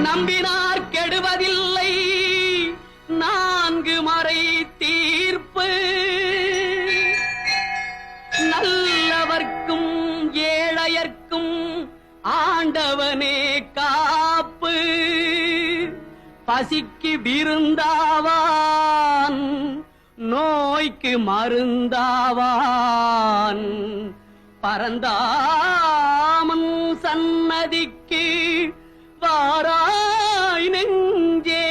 நம்பினார் கெடுவதில்லை நான்கு மறை தீர்ப்பு நல்லவர்க்கும் ஏழையர்க்கும் ஆண்டவனே காப்பு பசிக்கு விருந்தாவான் நோய்க்கு மருந்தாவான் பரந்தாமன் சன்னதிக்கு வாராய் நெஞ்சே.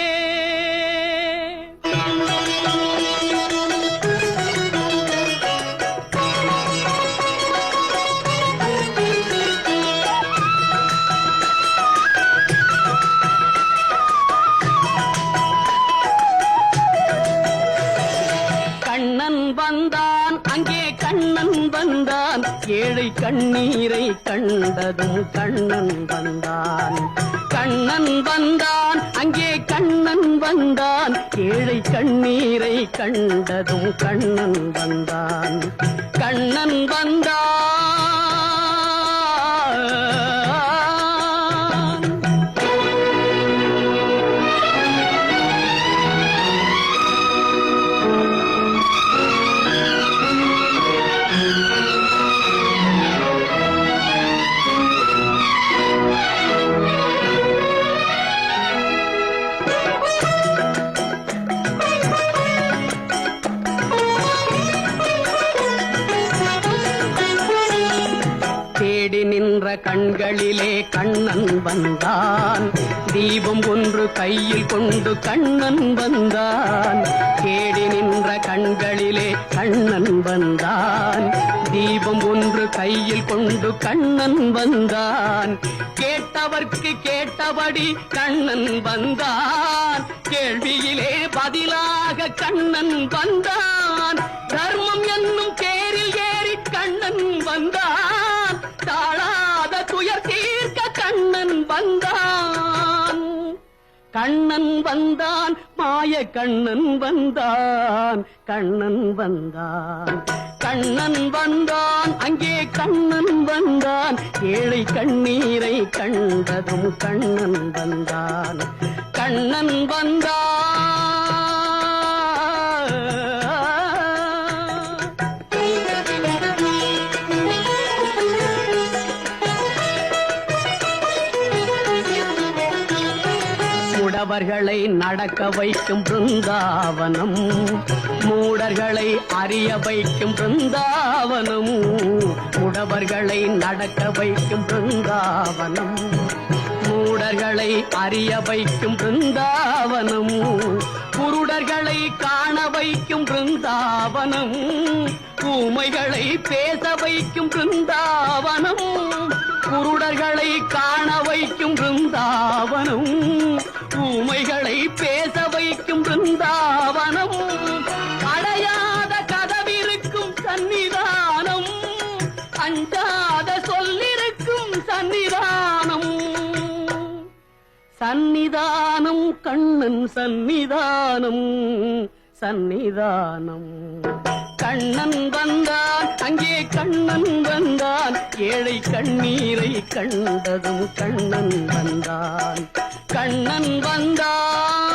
கண்ணன் வந்தான் அங்கே கண்ணன் வந்தான் ஏழை கண்ணீரை கண்டதும் கண்ணன் வந்தான். கண்ணன் வந்தான் அங்கே கண்ணன் வந்தான் ஏழை கண்ணீரை கண்டதும் கண்ணன் வந்தான். கண்ணன் வந்தான் தேடி நின்ற கண்களிலே கண்ணன் வந்தான். தீபம் ஒன்று கையில் கொண்டு கண்ணன் வந்தான். தேடி நின்ற கண்களிலே கண்ணன் வந்தான். தீபம் ஒன்று கையில் கொண்டு கண்ணன் வந்தான். கேட்டவர்க்கு கேட்டபடி கண்ணன் வந்தான். கேள்வியிலே பதிலாக கண்ணன் வந்தான். தர்மம் என்னும் தேரில் ஏறி கண்ணன் வந்தான். தாழாத துயர் தீர்க்க கண்ணன் வந்தான். கண்ணன் வந்தான் மாய கண்ணன் வந்தான். கண்ணன் வந்தான் கண்ணன் வந்தான் அங்கே கண்ணன் வந்தான். ஏழை கண்ணீரை கண்டதும் கண்ணன் வந்தான். கண்ணன் வந்தான் மூடவர்களை நடக்க வைக்கும் பிருந்தாவனம். மூடர்களை அறிய வைக்கும் பிருந்தாவனம். மூடவர்களை நடக்க வைக்கும் பிருந்தாவனம். மூடர்களை அறிய வைக்கும் பிருந்தாவனம். குருடர்களை காண வைக்கும் பிருந்தாவனம். ஊமைகளை பேச வைக்கும் பிருந்தாவனம். குருடர்களை காண வைக்கும் பிருந்தாவனம். ஊமைகளை பேச வைக்கும் பிருந்தாவனம். அடையாத கதவிருக்கும் சன்னிதானம். அஞ்சாத சொல்லிருக்கும் சன்னிதானம். சன்னிதானம் கண்ணன் சன்னிதானம். சன்னிதானம் கண்ணன் வந்தான் அங்கே கண்ணன் வந்தான். ஏழை கண்ணீரை கண்டதும் கண்ணன் வந்தான். கண்ணன் வந்தான்